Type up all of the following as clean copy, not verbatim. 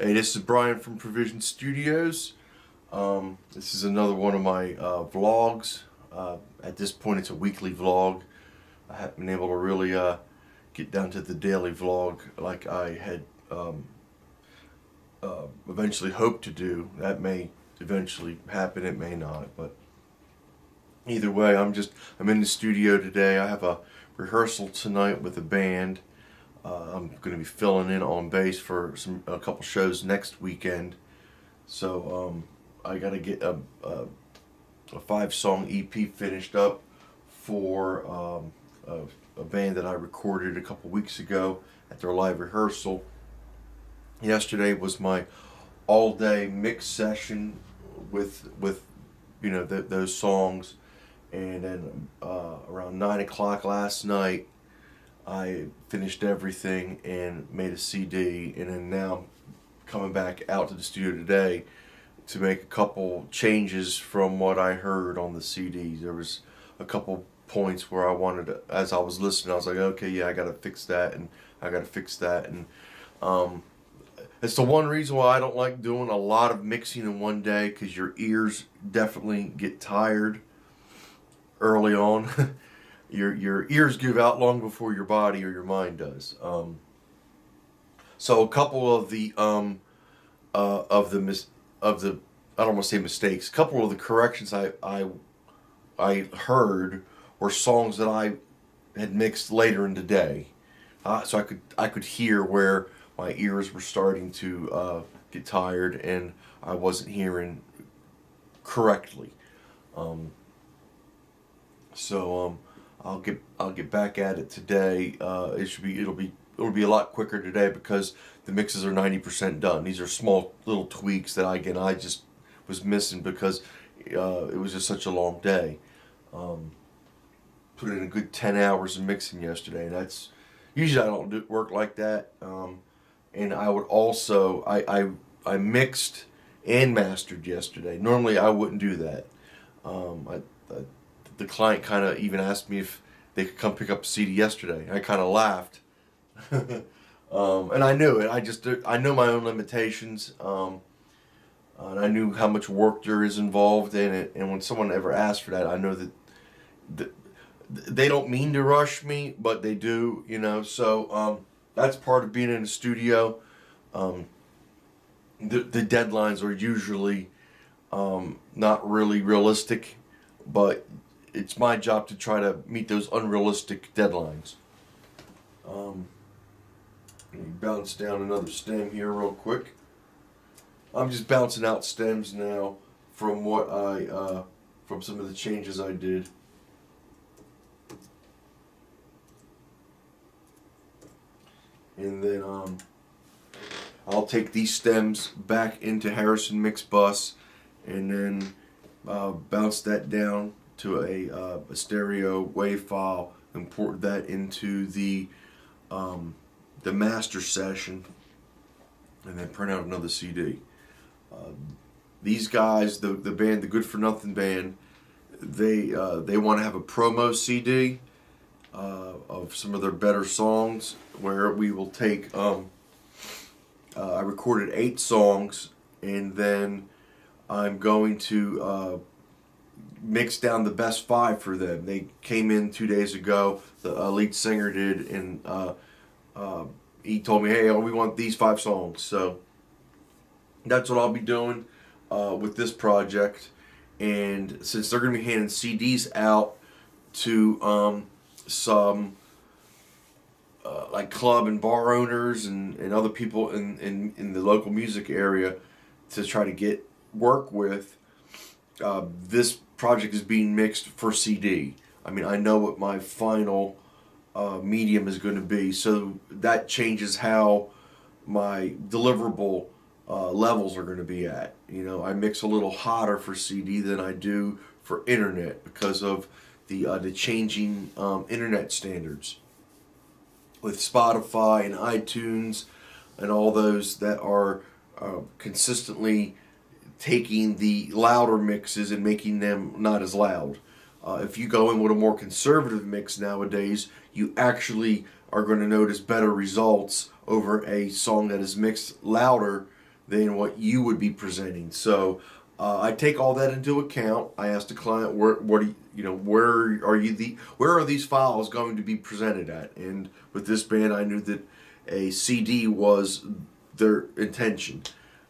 Hey, this is Brian from ProVizion Studios. This is another one of my vlogs. At this point, it's a weekly vlog. I haven't been able to really get down to the daily vlog like I had eventually hoped to do. That may eventually happen, it may not. But either way, I'm in the studio today. I have a rehearsal tonight with a band. I'm going to be filling in on bass for a couple shows next weekend. So I got to get a 5-song EP finished up for a band that I recorded a couple weeks ago at their live rehearsal. Yesterday was my all-day mix session with those songs, and then around 9 o'clock last night I finished everything and made a CD, and then now coming back out to the studio today to make a couple changes from what I heard on the CDs. There was a couple points where I wanted to, as I was listening, I was like, okay, yeah, I gotta fix that, and I gotta fix that, and it's the one reason why I don't like doing a lot of mixing in one day, because your ears definitely get tired early on. Your ears give out long before your body or your mind does. So a couple of the I don't want to say mistakes. A couple of the corrections I heard were songs that I had mixed later in the day, so I could hear where my ears were starting to get tired and I wasn't hearing correctly. I'll get back at it today. It'll be a lot quicker today because the mixes are 90% done. These are small little tweaks that I just was missing because it was just such a long day. Put in a good 10 hours of mixing yesterday, and that's usually I don't do work like that. And I would also I mixed and mastered yesterday. Normally I wouldn't do that. The client kind of even asked me if they could come pick up a CD yesterday. I kind of laughed, and I knew it. I know my own limitations, and I knew how much work there is involved in it. And when someone ever asks for that, I know that they don't mean to rush me, but they do. So that's part of being in the studio. The deadlines are usually not really realistic, but it's my job to try to meet those unrealistic deadlines. Let me bounce down another stem here real quick. I'm just bouncing out stems now from what from some of the changes I did. And then I'll take these stems back into Harrison Mix Bus and then bounce that down to a stereo wave file and port that into the master session, and then print out another CD. These guys, the band, the Good for Nothing band, they want to have a promo CD of some of their better songs, where we will take. I recorded 8 songs, and then I'm going to mix down the best 5 for them. They came in 2 days ago. The lead singer did, and he told me, "Hey, we want these 5 songs." So that's what I'll be doing with this project. And since they're going to be handing CDs out to some like club and bar owners and other people in the local music area to try to get work with, this project is being mixed for CD. I mean, I know what my final medium is going to be, so that changes how my deliverable levels are going to be at. I mix a little hotter for CD than I do for internet because of the changing internet standards with Spotify and iTunes and all those that are consistently taking the louder mixes and making them not as loud. If you go in with a more conservative mix nowadays, you actually are going to notice better results over a song that is mixed louder than what you would be presenting. So I take all that into account. I ask the client, where are these files going to be presented at? And with this band, I knew that a CD was their intention.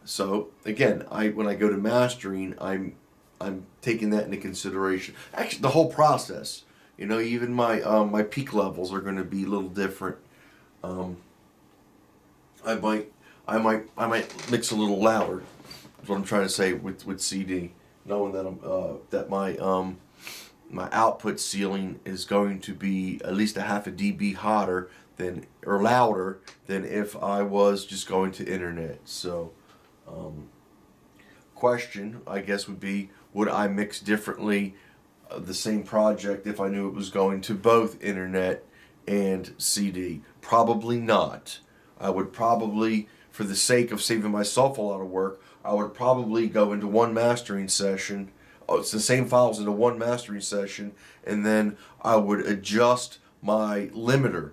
So again, when I go to mastering, I'm taking that into consideration. Actually, the whole process. Even my peak levels are going to be a little different. I might mix a little louder. Is what I'm trying to say with CD, knowing that my output ceiling is going to be at least a half a dB hotter or louder than if I was just going to internet. So, question I guess would be, would I mix differently the same project if I knew it was going to both internet and CD? Probably not. I would probably, for the sake of saving myself a lot of work, I would probably go into one mastering session. Oh, it's the same files into one mastering session, and then I would adjust my limiter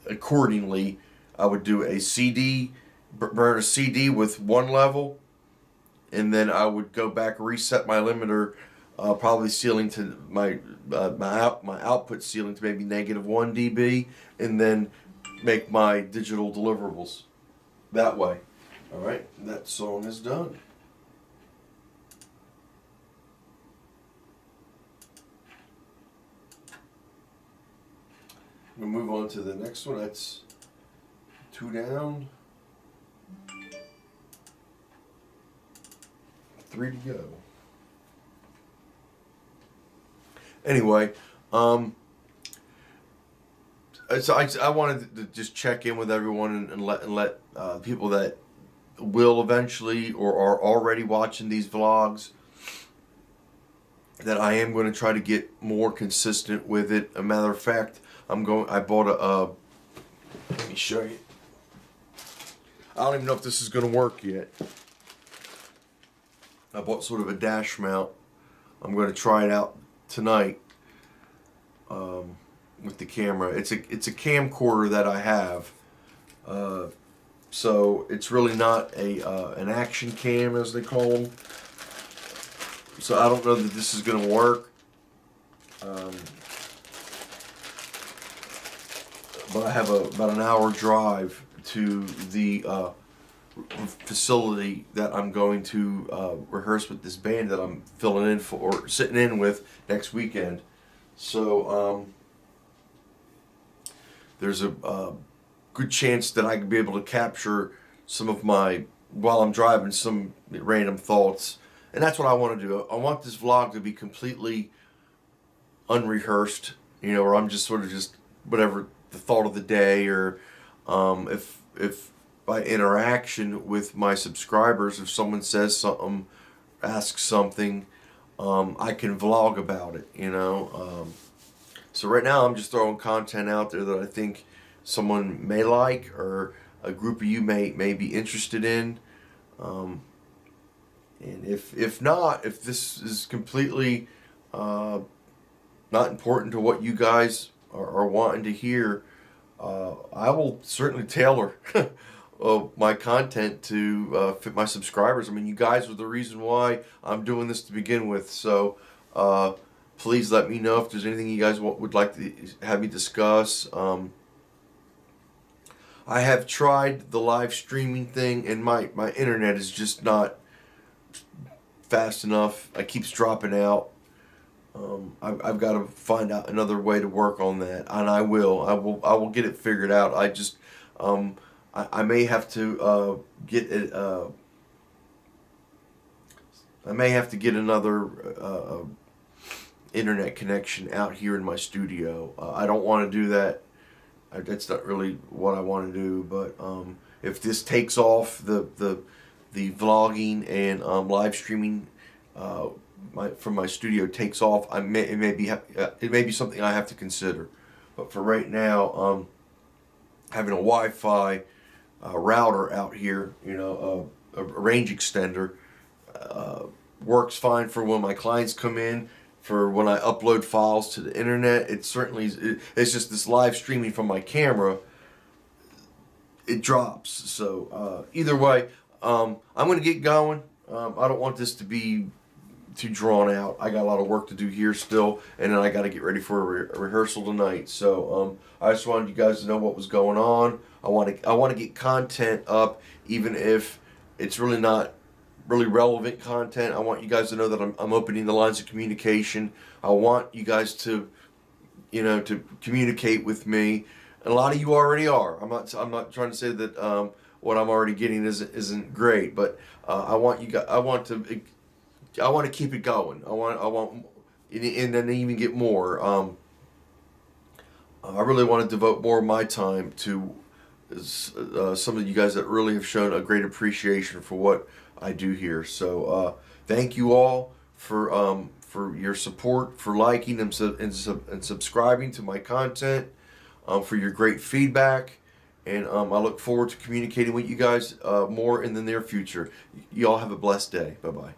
accordingly. I would do a CD, burn a CD with one level, and then I would go back, reset my limiter, probably ceiling to my output ceiling to maybe -1 dB, and then make my digital deliverables that way. All right, that song is done. We'll move on to the next one. That's 2 down, 3 to go. Anyway, so I wanted to just check in with everyone and let people that will eventually or are already watching these vlogs that I am going to try to get more consistent with it. A matter of fact, I bought let me show you. I don't even know if this is going to work yet. I bought sort of a dash mount. I'm going to try it out tonight with the camera. It's a camcorder that I have. So it's really not an action cam, as they call them. So I don't know that this is going to work. But I have about an hour drive to the facility that I'm going to rehearse with this band that I'm filling in for, or sitting in with next weekend. So there's a good chance that I could be able to capture some of while I'm driving, some random thoughts. And that's what I want to do. I want this vlog to be completely unrehearsed, where I'm just sort of just whatever the thought of the day, or if by interaction with my subscribers, if someone says something, asks something, I can vlog about it, So right now I'm just throwing content out there that I think someone may like, or a group of you may be interested in. And if not, if this is completely not important to what you guys are wanting to hear, I will certainly tailor my content to fit my subscribers. I mean, you guys are the reason why I'm doing this to begin with. So please let me know if there's anything you guys would like to have me discuss. I have tried the live streaming thing, and my internet is just not fast enough. It keeps dropping out. I've got to find out another way to work on that, and I will get it figured out. I just I may have to get it. I may have to get another internet connection out here in my studio. I don't want to do that. That's not really what I want to do. But if this takes off, the vlogging and live streaming from my studio takes off, it may be something I have to consider. But for right now, having a Wi-Fi router out here, a range extender, works fine for when my clients come in. For when I upload files to the internet, it's just this live streaming from my camera. it drops. So either way, I'm going to get going. I don't want this to be too drawn out. I got a lot of work to do here still, and then I got to get ready for a rehearsal tonight. So I just wanted you guys to know what was going on. I want to get content up, even if it's really not really relevant content. I want you guys to know that I'm opening the lines of communication. I want you guys to, to communicate with me. And a lot of you already are. I'm not trying to say that what I'm already getting isn't great, but I want you guys. I want to keep it going. I want, and then even get more. I really want to devote more of my time to some of you guys that really have shown a great appreciation for what I do here. So thank you all for your support, for liking and subscribing to my content, for your great feedback, and I look forward to communicating with you guys more in the near future. You all have a blessed day. Bye bye.